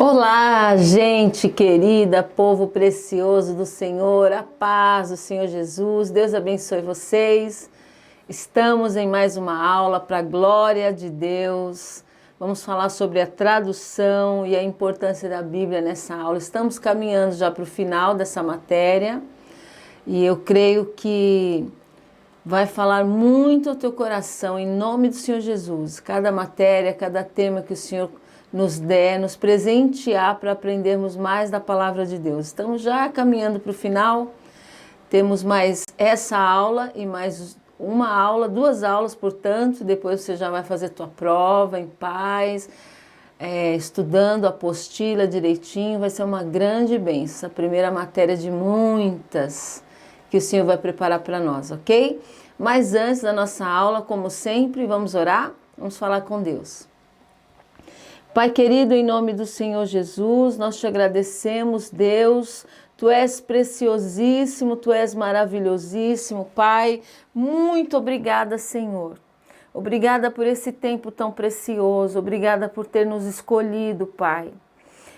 Olá, gente querida, povo precioso do Senhor, a paz do Senhor Jesus, Deus abençoe vocês. Estamos em mais uma aula para a glória de Deus. Vamos falar sobre a tradução e a importância da Bíblia nessa aula. Estamos caminhando já para o final dessa matéria e eu creio que vai falar muito ao teu coração em nome do Senhor Jesus. Cada matéria, cada tema que o Senhor nos der, nos presentear para aprendermos mais da palavra de Deus. Estamos já caminhando para o final, temos mais essa aula e mais uma aula, 2 aulas, portanto, depois você já vai fazer tua prova em paz, estudando a apostila direitinho, vai ser uma grande bênção, essa primeira matéria de muitas que o Senhor vai preparar para nós, ok? Mas antes da nossa aula, como sempre, vamos orar? Vamos falar com Deus. Pai querido, em nome do Senhor Jesus, nós te agradecemos, Deus, Tu és preciosíssimo, Tu és maravilhosíssimo, Pai, muito obrigada, Senhor. Obrigada por esse tempo tão precioso, obrigada por ter nos escolhido, Pai.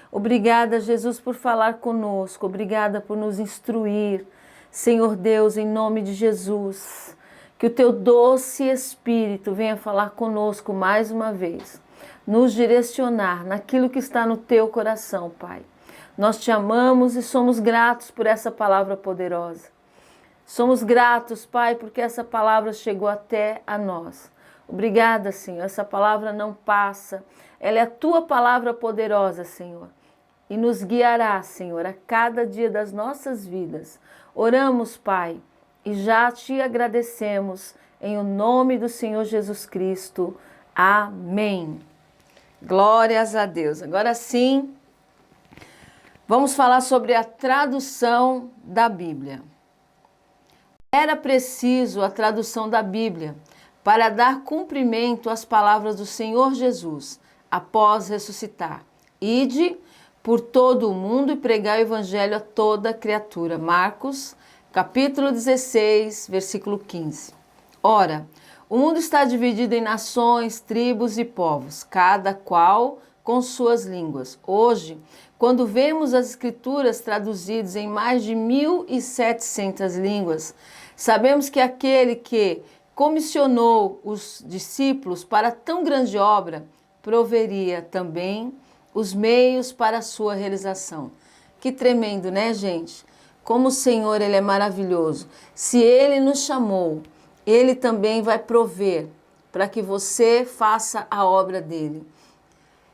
Obrigada, Jesus, por falar conosco, obrigada por nos instruir, Senhor Deus, em nome de Jesus, que o Teu doce Espírito venha falar conosco mais uma vez, nos direcionar naquilo que está no Teu coração, Pai. Nós Te amamos e somos gratos por essa palavra poderosa. Somos gratos, Pai, porque essa palavra chegou até a nós. Obrigada, Senhor. Essa palavra não passa. Ela é a Tua palavra poderosa, Senhor. E nos guiará, Senhor, a cada dia das nossas vidas. Oramos, Pai, e já Te agradecemos em o nome do Senhor Jesus Cristo. Amém. Glórias a Deus. Agora sim, vamos falar sobre a tradução da Bíblia. Era preciso a tradução da Bíblia para dar cumprimento às palavras do Senhor Jesus após ressuscitar. Ide por todo o mundo e pregai o evangelho a toda criatura. Marcos, capítulo 16, versículo 15. Ora, o mundo está dividido em nações, tribos e povos, cada qual com suas línguas. Hoje, quando vemos as Escrituras traduzidas em mais de 1.700 línguas, sabemos que aquele que comissionou os discípulos para tão grande obra, proveria também os meios para a sua realização. Que tremendo, né, gente? Como o Senhor, Ele é maravilhoso. Se Ele nos chamou, Ele também vai prover para que você faça a obra dele.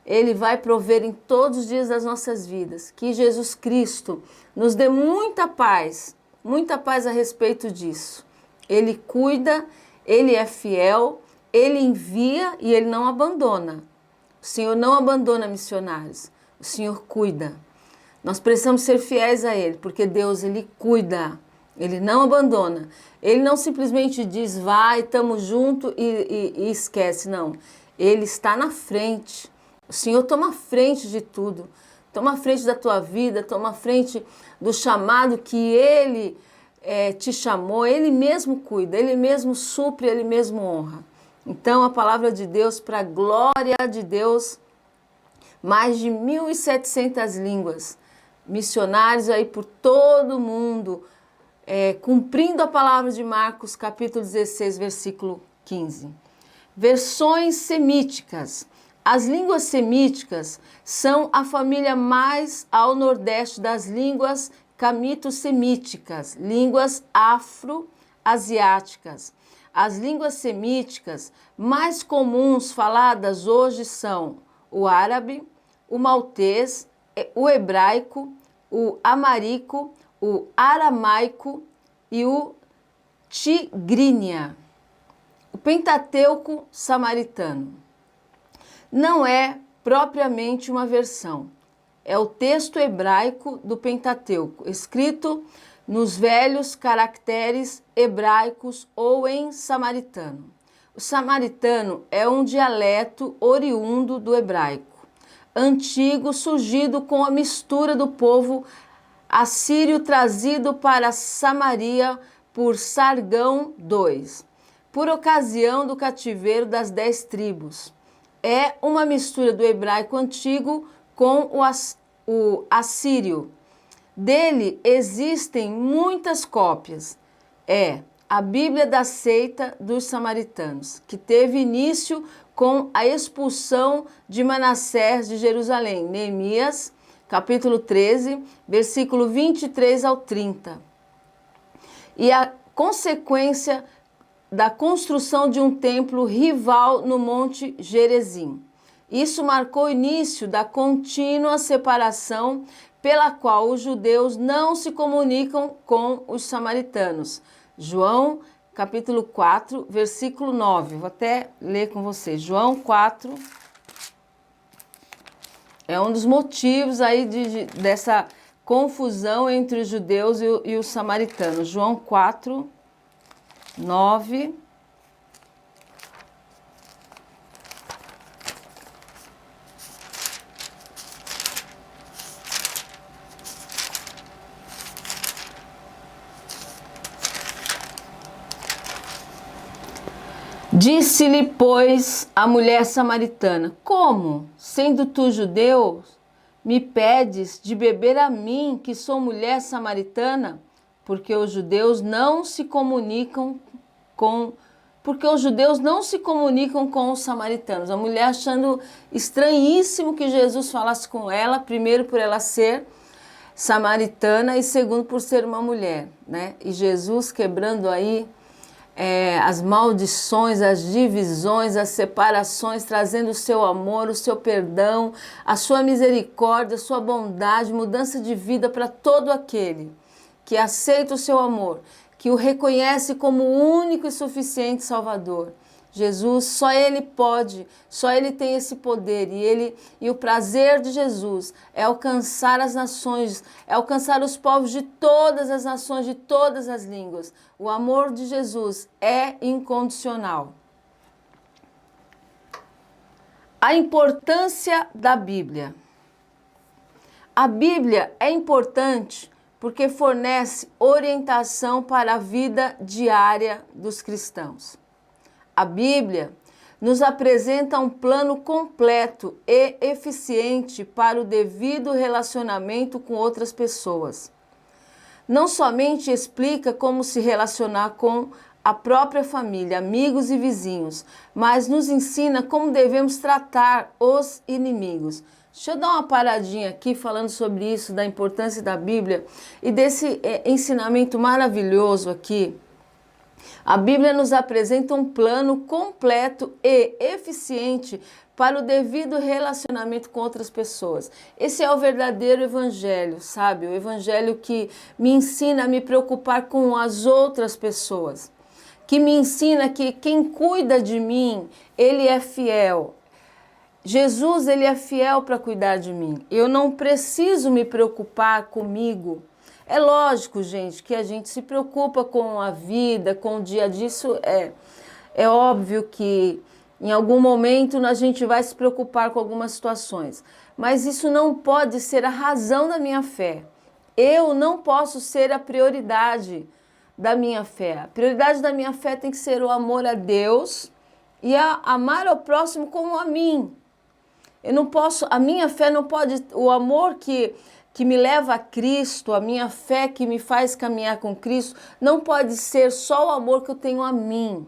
Ele vai prover em todos os dias das nossas vidas. Que Jesus Cristo nos dê muita paz a respeito disso. Ele cuida, Ele é fiel, Ele envia e Ele não abandona. O Senhor não abandona missionários, o Senhor cuida. Nós precisamos ser fiéis a Ele, porque Deus, Ele cuida. Ele não abandona. Ele não simplesmente diz, vai, estamos juntos e esquece. Não. Ele está na frente. O Senhor toma frente de tudo. Toma frente da tua vida, toma frente do chamado que Ele te chamou. Ele mesmo cuida, Ele mesmo supre, Ele mesmo honra. Então, a palavra de Deus, para a glória de Deus, mais de 1.700 línguas. Missionários aí por todo o mundo, cumprindo a palavra de Marcos, capítulo 16, versículo 15. Versões semíticas. As línguas semíticas são a família mais ao nordeste das línguas camito-semíticas, línguas afro-asiáticas. As línguas semíticas mais comuns faladas hoje são o árabe, o maltês, o hebraico, o amarico, o aramaico e o tigrínia. O Pentateuco samaritano não é propriamente uma versão. É o texto hebraico do Pentateuco, escrito nos velhos caracteres hebraicos ou em samaritano. O samaritano é um dialeto oriundo do hebraico, antigo, surgido com a mistura do povo assírio trazido para Samaria por Sargão II, por ocasião do cativeiro das 10 tribos. É uma mistura do hebraico antigo com o assírio. Dele existem muitas cópias. É a Bíblia da seita dos samaritanos, que teve início com a expulsão de Manassés de Jerusalém. Neemias, capítulo 13, versículo 23 ao 30. E a consequência da construção de um templo rival no Monte Gerizim. Isso marcou o início da contínua separação pela qual os judeus não se comunicam com os samaritanos. João, capítulo 4, versículo 9. Vou até ler com vocês. João 4 é um dos motivos aí dessa confusão entre os judeus e os samaritanos. João 4, 9. Disse-lhe, pois, a mulher samaritana: como, sendo tu judeu, me pedes de beber a mim, que sou mulher samaritana? Porque os judeus não se comunicam com os samaritanos. A mulher achando estranhíssimo que Jesus falasse com ela, primeiro por ela ser samaritana e segundo por ser uma mulher, né? E Jesus quebrando aí as maldições, as divisões, as separações, trazendo o seu amor, o seu perdão, a sua misericórdia, a sua bondade, mudança de vida para todo aquele que aceita o seu amor, que o reconhece como o único e suficiente Salvador. Jesus, só Ele pode, só Ele tem esse poder, e o prazer de Jesus é alcançar as nações, é alcançar os povos de todas as nações, de todas as línguas. O amor de Jesus é incondicional. A importância da Bíblia. A Bíblia é importante porque fornece orientação para a vida diária dos cristãos. A Bíblia nos apresenta um plano completo e eficiente para o devido relacionamento com outras pessoas. Não somente explica como se relacionar com a própria família, amigos e vizinhos, mas nos ensina como devemos tratar os inimigos. Deixa eu dar uma paradinha aqui falando sobre isso, da importância da Bíblia e desse ensinamento maravilhoso aqui. A Bíblia nos apresenta um plano completo e eficiente para o devido relacionamento com outras pessoas. Esse é o verdadeiro evangelho, sabe? O evangelho que me ensina a me preocupar com as outras pessoas, que me ensina que quem cuida de mim, ele é fiel. Jesus, ele é fiel para cuidar de mim. Eu não preciso me preocupar comigo. É lógico, gente, que a gente se preocupa com a vida, com o dia a dia. Isso é óbvio que em algum momento a gente vai se preocupar com algumas situações. Mas isso não pode ser a razão da minha fé. Eu não posso ser a prioridade da minha fé. A prioridade da minha fé tem que ser o amor a Deus e amar ao próximo como a mim. Eu não posso, a minha fé não pode, o amor que me leva a Cristo, a minha fé que me faz caminhar com Cristo, não pode ser só o amor que eu tenho a mim.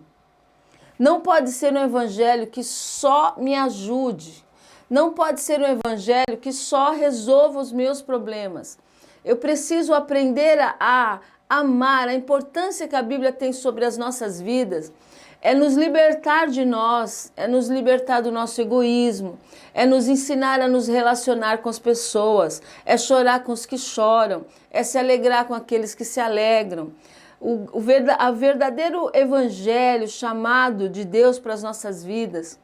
Não pode ser um evangelho que só me ajude. Não pode ser um evangelho que só resolva os meus problemas. Eu preciso aprender a amar, a importância que a Bíblia tem sobre as nossas vidas. É nos libertar de nós, é nos libertar do nosso egoísmo, é nos ensinar a nos relacionar com as pessoas, é chorar com os que choram, é se alegrar com aqueles que se alegram. O verdadeiro evangelho chamado de Deus para as nossas vidas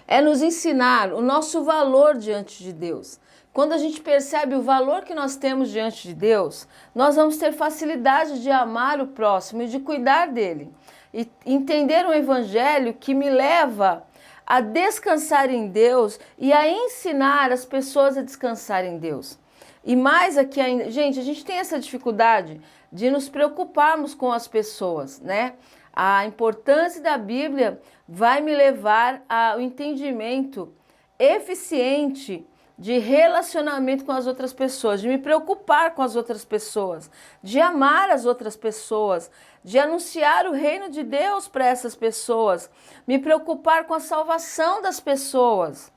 é nos ensinar o nosso valor diante de Deus. Quando a gente percebe o valor que nós temos diante de Deus, nós vamos ter facilidade de amar o próximo e de cuidar dele. E entender um evangelho que me leva a descansar em Deus e a ensinar as pessoas a descansar em Deus. E mais aqui ainda, gente, a gente tem essa dificuldade de nos preocuparmos com as pessoas, né? A importância da Bíblia vai me levar ao entendimento eficiente de relacionamento com as outras pessoas, de me preocupar com as outras pessoas, de amar as outras pessoas, de anunciar o reino de Deus para essas pessoas, me preocupar com a salvação das pessoas.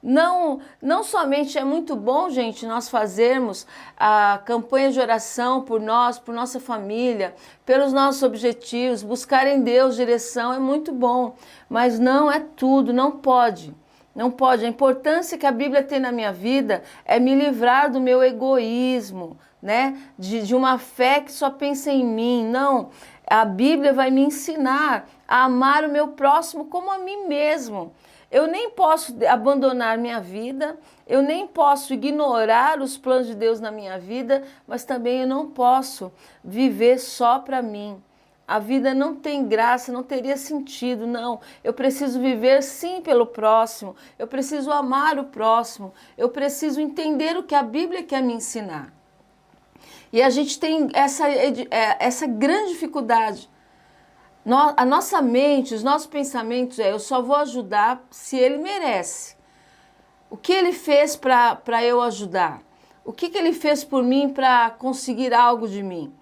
Não somente é muito bom, gente, nós fazermos a campanha de oração por nós, por nossa família, pelos nossos objetivos, buscar em Deus direção, é muito bom, mas não é tudo, não pode. Não pode. A importância que a Bíblia tem na minha vida é me livrar do meu egoísmo, né? De uma fé que só pensa em mim. Não, a Bíblia vai me ensinar a amar o meu próximo como a mim mesmo. Eu nem posso abandonar minha vida, eu nem posso ignorar os planos de Deus na minha vida, mas também eu não posso viver só para mim. A vida não tem graça, não teria sentido, não. Eu preciso viver sim pelo próximo, eu preciso amar o próximo, eu preciso entender o que a Bíblia quer me ensinar. E a gente tem essa grande dificuldade. A nossa mente, os nossos pensamentos eu só vou ajudar se ele merece. O que ele fez para eu ajudar? O que ele fez por mim para conseguir algo de mim?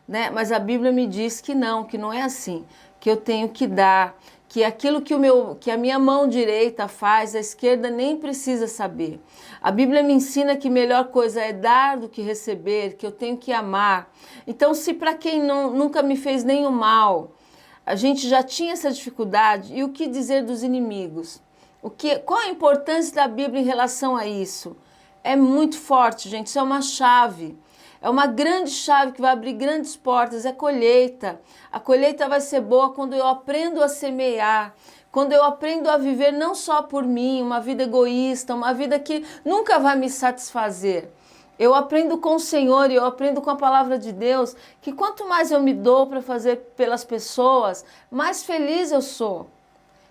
Né? Mas a Bíblia me diz que não é assim, que eu tenho que dar, que aquilo que a minha mão direita faz, a esquerda nem precisa saber. A Bíblia me ensina que melhor coisa é dar do que receber, que eu tenho que amar. Então, se para quem nunca me fez nenhum mal, a gente já tinha essa dificuldade, e o que dizer dos inimigos? Qual a importância da Bíblia em relação a isso? É muito forte, gente, isso é uma chave. É uma grande chave que vai abrir grandes portas, é colheita. A colheita vai ser boa quando eu aprendo a semear, quando eu aprendo a viver não só por mim, uma vida egoísta, uma vida que nunca vai me satisfazer. Eu aprendo com o Senhor e eu aprendo com a palavra de Deus que quanto mais eu me dou para fazer pelas pessoas, mais feliz eu sou.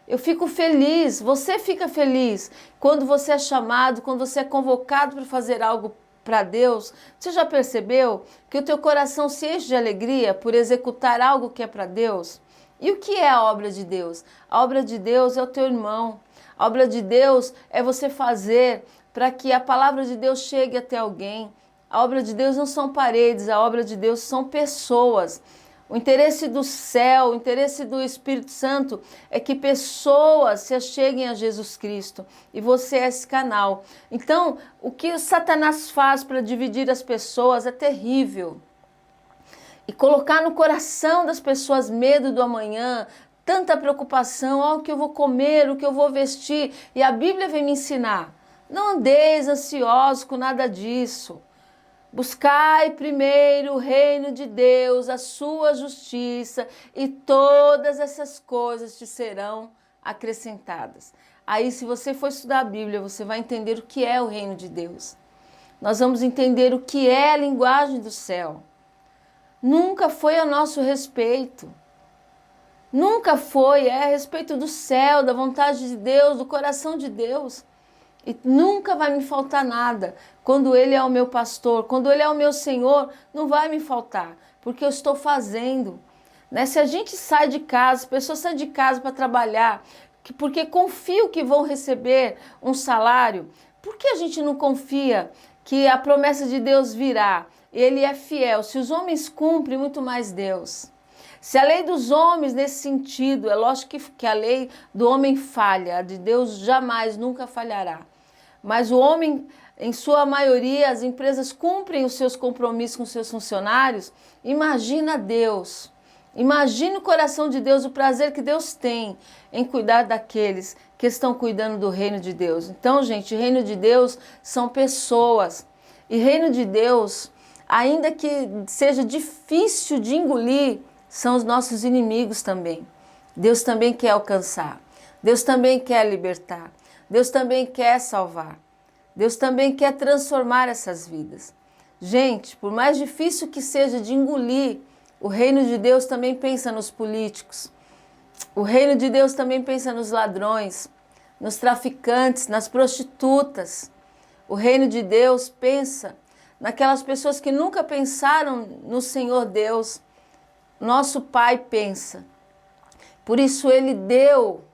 Eu fico feliz, você fica feliz quando você é chamado, quando você é convocado para fazer algo para Deus. Você já percebeu que o teu coração se enche de alegria por executar algo que é para Deus? E o que é a obra de Deus? A obra de Deus é o teu irmão. A obra de Deus é você fazer para que a palavra de Deus chegue até alguém. A obra de Deus não são paredes, a obra de Deus são pessoas. O interesse do céu, o interesse do Espírito Santo é que pessoas se acheguem a Jesus Cristo. E você é esse canal. Então, o que Satanás faz para dividir as pessoas é terrível. E colocar no coração das pessoas medo do amanhã, tanta preocupação, o que eu vou comer, o que eu vou vestir. E a Bíblia vem me ensinar. Não andeis ansiosos com nada disso. Buscai primeiro o reino de Deus, a sua justiça, e todas essas coisas te serão acrescentadas. Aí, se você for estudar a Bíblia, você vai entender o que é o reino de Deus. Nós vamos entender o que é a linguagem do céu. Nunca foi a nosso respeito. Nunca foi, é a respeito do céu, da vontade de Deus, do coração de Deus. E nunca vai me faltar nada. Quando Ele é o meu pastor, quando Ele é o meu Senhor, não vai me faltar, porque eu estou fazendo. Né? Se a gente sai de casa, as pessoas saem de casa para trabalhar, porque confiam que vão receber um salário, por que a gente não confia que a promessa de Deus virá? Ele é fiel. Se os homens cumprem, muito mais Deus. Se a lei dos homens, nesse sentido, é lógico que a lei do homem falha, a de Deus jamais, nunca falhará. Mas o homem, em sua maioria, as empresas cumprem os seus compromissos com seus funcionários. Imagina Deus, imagina o coração de Deus, o prazer que Deus tem em cuidar daqueles que estão cuidando do reino de Deus. Então, gente, o reino de Deus são pessoas. E reino de Deus, ainda que seja difícil de engolir, são os nossos inimigos também. Deus também quer alcançar. Deus também quer libertar. Deus também quer salvar. Deus também quer transformar essas vidas. Gente, por mais difícil que seja de engolir, o reino de Deus também pensa nos políticos. O reino de Deus também pensa nos ladrões, nos traficantes, nas prostitutas. O reino de Deus pensa naquelas pessoas que nunca pensaram no Senhor Deus. Nosso Pai pensa. Por isso Ele deu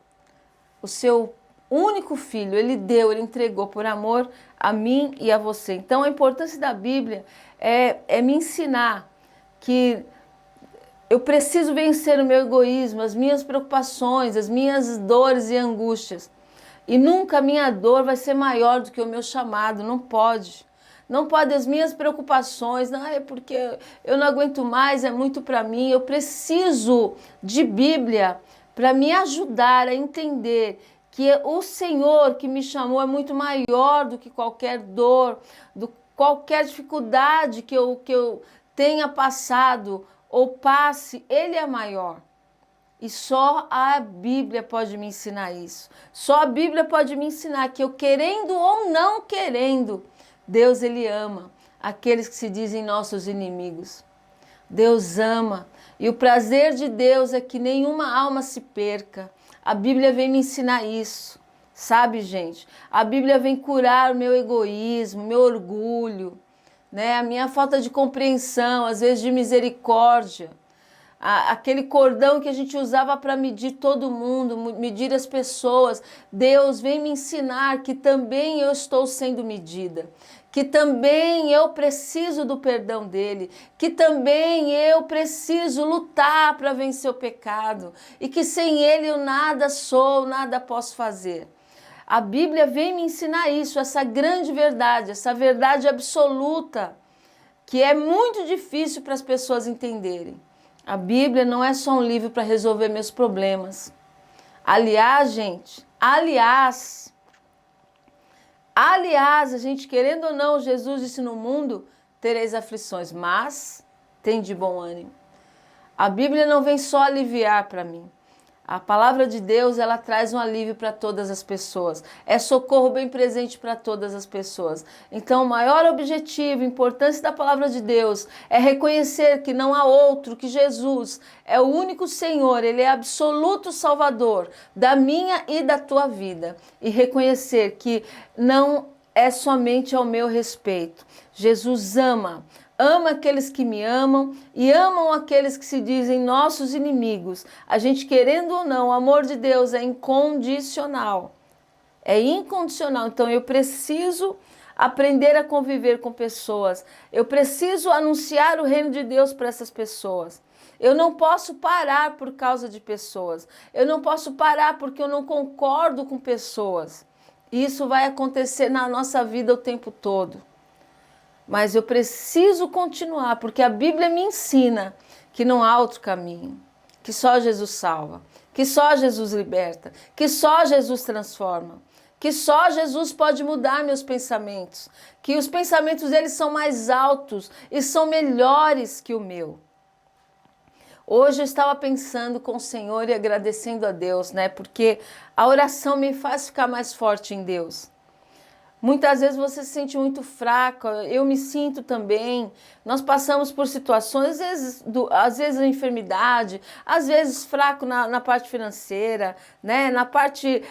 o seu único filho, ele deu, ele entregou por amor a mim e a você. Então a importância da Bíblia é me ensinar que eu preciso vencer o meu egoísmo, as minhas preocupações, as minhas dores e angústias. E nunca a minha dor vai ser maior do que o meu chamado, não pode. Não pode as minhas preocupações, não é porque eu não aguento mais, é muito para mim. Eu preciso de Bíblia para me ajudar a entender que o Senhor que me chamou é muito maior do que qualquer dor, do qualquer dificuldade que eu tenha passado ou passe, Ele é maior. E só a Bíblia pode me ensinar isso. Só a Bíblia pode me ensinar que eu querendo ou não querendo, Deus ele ama aqueles que se dizem nossos inimigos. Deus ama. E o prazer de Deus é que nenhuma alma se perca. A Bíblia vem me ensinar isso. Sabe, gente? A Bíblia vem curar o meu egoísmo, meu orgulho, né? A minha falta de compreensão, às vezes de misericórdia. Aquele cordão que a gente usava para medir todo mundo, medir as pessoas. Deus vem me ensinar que também eu estou sendo medida, que também eu preciso do perdão dele, que também eu preciso lutar para vencer o pecado e que sem ele eu nada sou, nada posso fazer. A Bíblia vem me ensinar isso, essa grande verdade, essa verdade absoluta, que é muito difícil para as pessoas entenderem. A Bíblia não é só um livro para resolver meus problemas. Aliás, gente, aliás, a gente querendo ou não, Jesus disse no mundo, tereis aflições, mas tem de bom ânimo. A Bíblia não vem só aliviar para mim. A palavra de Deus, ela traz um alívio para todas as pessoas. É socorro bem presente para todas as pessoas. Então, o maior objetivo, importância da palavra de Deus é reconhecer que não há outro, que Jesus é o único Senhor, Ele é absoluto Salvador da minha e da tua vida. E reconhecer que não é somente ao meu respeito. Jesus ama aqueles que me amam e amam aqueles que se dizem nossos inimigos. A gente querendo ou não, o amor de Deus é incondicional. É incondicional. Então eu preciso aprender a conviver com pessoas. Eu preciso anunciar o reino de Deus para essas pessoas. Eu não posso parar por causa de pessoas. Eu não posso parar porque eu não concordo com pessoas. Isso vai acontecer na nossa vida o tempo todo. Mas eu preciso continuar, porque a Bíblia me ensina que não há outro caminho, que só Jesus salva, que só Jesus liberta, que só Jesus transforma, que só Jesus pode mudar meus pensamentos, que os pensamentos deles são mais altos e são melhores que o meu. Hoje eu estava pensando com o Senhor e agradecendo a Deus, né? Porque a oração me faz ficar mais forte em Deus. Muitas vezes você se sente muito fraco, eu me sinto também. Nós passamos por situações, às vezes a enfermidade, às vezes fraco na parte financeira, né? Na parte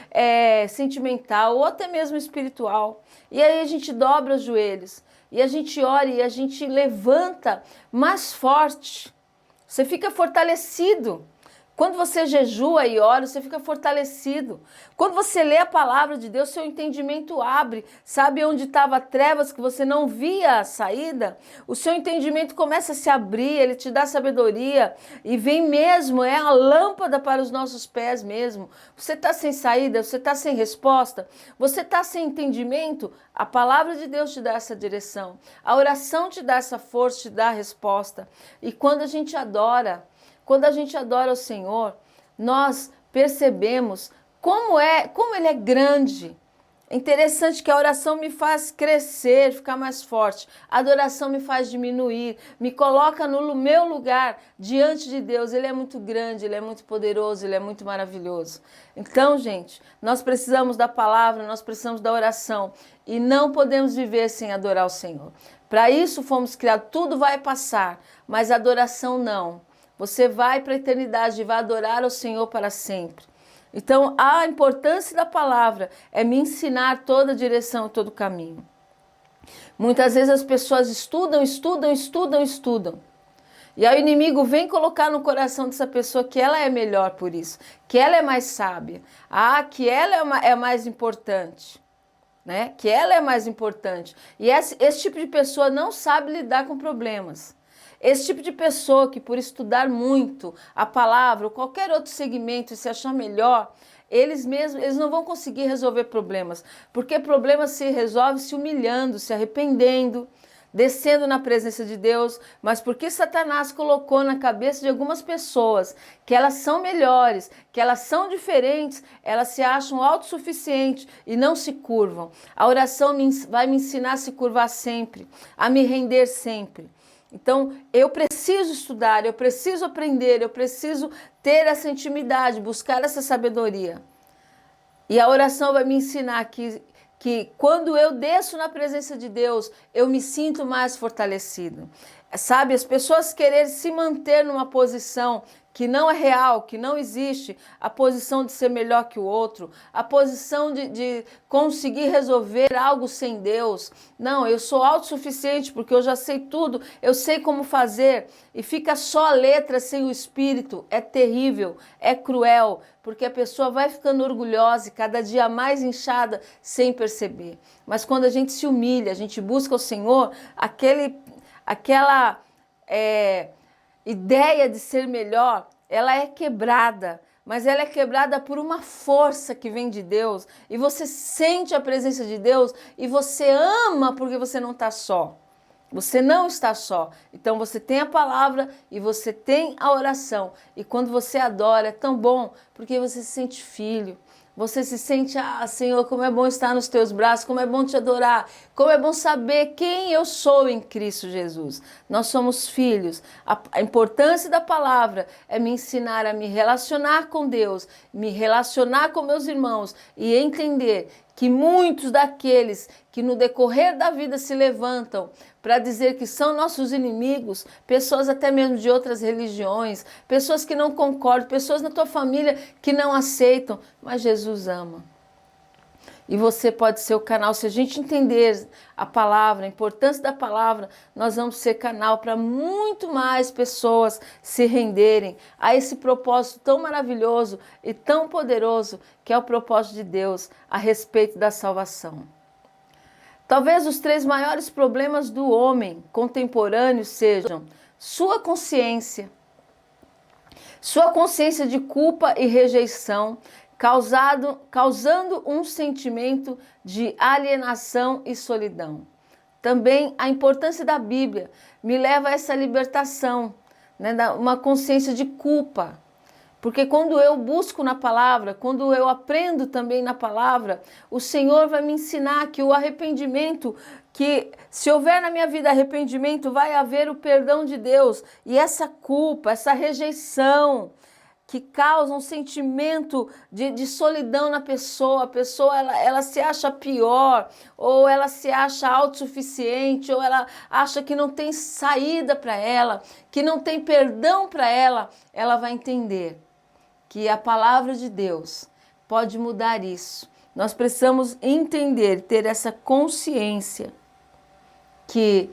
sentimental ou até mesmo espiritual. E aí a gente dobra os joelhos e a gente ora e a gente levanta mais forte. Você fica fortalecido. Quando você jejua e ora, você fica fortalecido. Quando você lê a palavra de Deus, seu entendimento abre. Sabe onde estava trevas que você não via a saída? O seu entendimento começa a se abrir, ele te dá sabedoria e vem mesmo, é a lâmpada para os nossos pés mesmo. Você está sem saída, você está sem resposta, você está sem entendimento? A palavra de Deus te dá essa direção. A oração te dá essa força, te dá a resposta. E quando a gente adora o Senhor, nós percebemos como Ele é grande. É interessante que a oração me faz crescer, ficar mais forte. A adoração me faz diminuir, me coloca no meu lugar diante de Deus. Ele é muito grande, Ele é muito poderoso, Ele é muito maravilhoso. Então, gente, nós precisamos da palavra, nós precisamos da oração. E não podemos viver sem adorar o Senhor. Para isso fomos criados, tudo vai passar, mas a adoração não. Você vai para a eternidade e vai adorar ao Senhor para sempre. Então, a importância da palavra é me ensinar toda a direção, todo o caminho. Muitas vezes as pessoas estudam. E aí o inimigo vem colocar no coração dessa pessoa que ela é melhor por isso, que ela é mais sábia, que ela é mais importante, né? Que ela é mais importante. E esse tipo de pessoa não sabe lidar com problemas. Esse tipo de pessoa que por estudar muito a palavra ou qualquer outro segmento e se achar melhor, eles não vão conseguir resolver problemas, porque problemas se resolve se humilhando, se arrependendo, descendo na presença de Deus, mas porque Satanás colocou na cabeça de algumas pessoas que elas são melhores, que elas são diferentes, elas se acham autossuficientes e não se curvam. A oração vai me ensinar a se curvar sempre, a me render sempre. Então, eu preciso estudar, eu preciso aprender, eu preciso ter essa intimidade, buscar essa sabedoria. E a oração vai me ensinar que quando eu desço na presença de Deus, eu me sinto mais fortalecido. Sabe, as pessoas quererem se manter numa posição que não é real, que não existe, a posição de ser melhor que o outro, a posição de conseguir resolver algo sem Deus. Não, eu sou autossuficiente porque eu já sei tudo, eu sei como fazer, e fica só a letra sem o espírito. É terrível, é cruel, porque a pessoa vai ficando orgulhosa e cada dia mais inchada sem perceber. Mas quando a gente se humilha, a gente busca o Senhor, aquela ideia de ser melhor, ela é quebrada, mas ela é quebrada por uma força que vem de Deus, e você sente a presença de Deus, e você ama porque você não está só. Você não está só. Então você tem a palavra e você tem a oração. E quando você adora, é tão bom, porque você se sente filho. Você se sente, Senhor, como é bom estar nos teus braços, como é bom te adorar, como é bom saber quem eu sou em Cristo Jesus. Nós somos filhos. A importância da palavra é me ensinar a me relacionar com Deus, me relacionar com meus irmãos e entender que muitos daqueles que no decorrer da vida se levantam para dizer que são nossos inimigos, pessoas até mesmo de outras religiões, pessoas que não concordam, pessoas na tua família que não aceitam, mas Jesus ama. E você pode ser o canal, se a gente entender a palavra, a importância da palavra, nós vamos ser canal para muito mais pessoas se renderem a esse propósito tão maravilhoso e tão poderoso que é o propósito de Deus a respeito da salvação. Talvez os 3 maiores problemas do homem contemporâneo sejam sua consciência de culpa e rejeição, causando um sentimento de alienação e solidão. Também a importância da Bíblia me leva a essa libertação, né, uma consciência de culpa. Porque quando eu busco na palavra, quando eu aprendo também na palavra, o Senhor vai me ensinar que o arrependimento, que se houver na minha vida arrependimento, vai haver o perdão de Deus. E essa culpa, essa rejeição, que causa um sentimento de solidão na pessoa. A pessoa ela se acha pior, ou ela se acha autossuficiente, ou ela acha que não tem saída para ela, que não tem perdão para ela. Ela vai entender que a palavra de Deus pode mudar isso. Nós precisamos entender, ter essa consciência que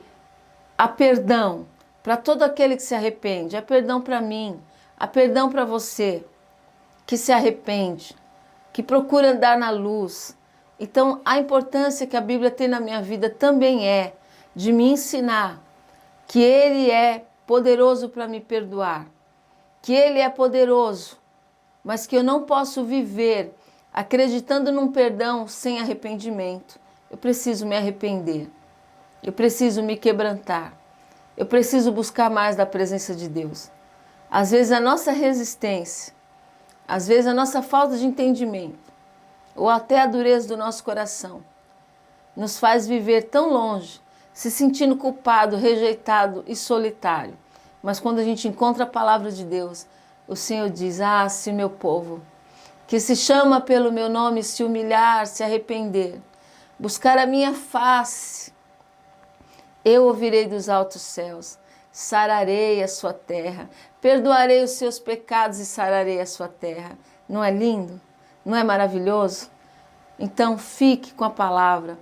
há perdão para todo aquele que se arrepende, há perdão para mim, há perdão para você que se arrepende, que procura andar na luz. Então, a importância que a Bíblia tem na minha vida também é de me ensinar que Ele é poderoso para me perdoar, que Ele é poderoso, mas que eu não posso viver acreditando num perdão sem arrependimento. Eu preciso me arrepender, eu preciso me quebrantar, eu preciso buscar mais da presença de Deus. Às vezes a nossa resistência, às vezes a nossa falta de entendimento, ou até a dureza do nosso coração, nos faz viver tão longe, se sentindo culpado, rejeitado e solitário. Mas quando a gente encontra a palavra de Deus, o Senhor diz, se meu povo, que se chama pelo meu nome, se humilhar, se arrepender, buscar a minha face, eu ouvirei dos altos céus, sararei a sua terra, perdoarei os seus pecados e sararei a sua terra. Não é lindo? Não é maravilhoso? Então fique com a palavra,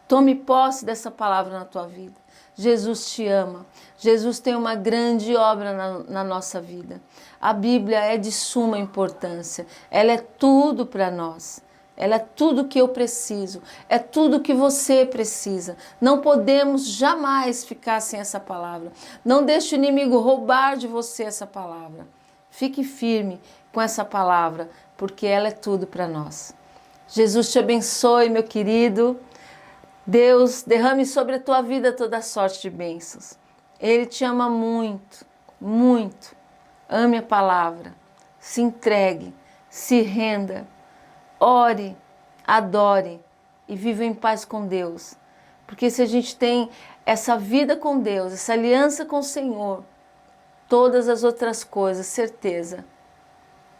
tome posse dessa palavra na tua vida. Jesus te ama. Jesus tem uma grande obra na nossa vida. A Bíblia é de suma importância. Ela é tudo para nós. Ela é tudo que eu preciso. É tudo que você precisa. Não podemos jamais ficar sem essa palavra. Não deixe o inimigo roubar de você essa palavra. Fique firme com essa palavra, porque ela é tudo para nós. Jesus te abençoe, meu querido. Deus derrame sobre a tua vida toda sorte de bênçãos. Ele te ama muito, muito. Ame a palavra, se entregue, se renda, ore, adore e viva em paz com Deus. Porque se a gente tem essa vida com Deus, essa aliança com o Senhor, todas as outras coisas, certeza,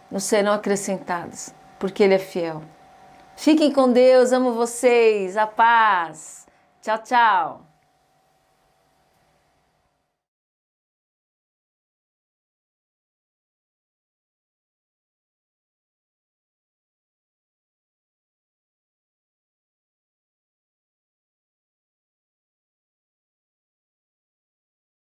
nos serão acrescentadas, porque Ele é fiel. Fiquem com Deus, amo vocês, a paz. Tchau, tchau.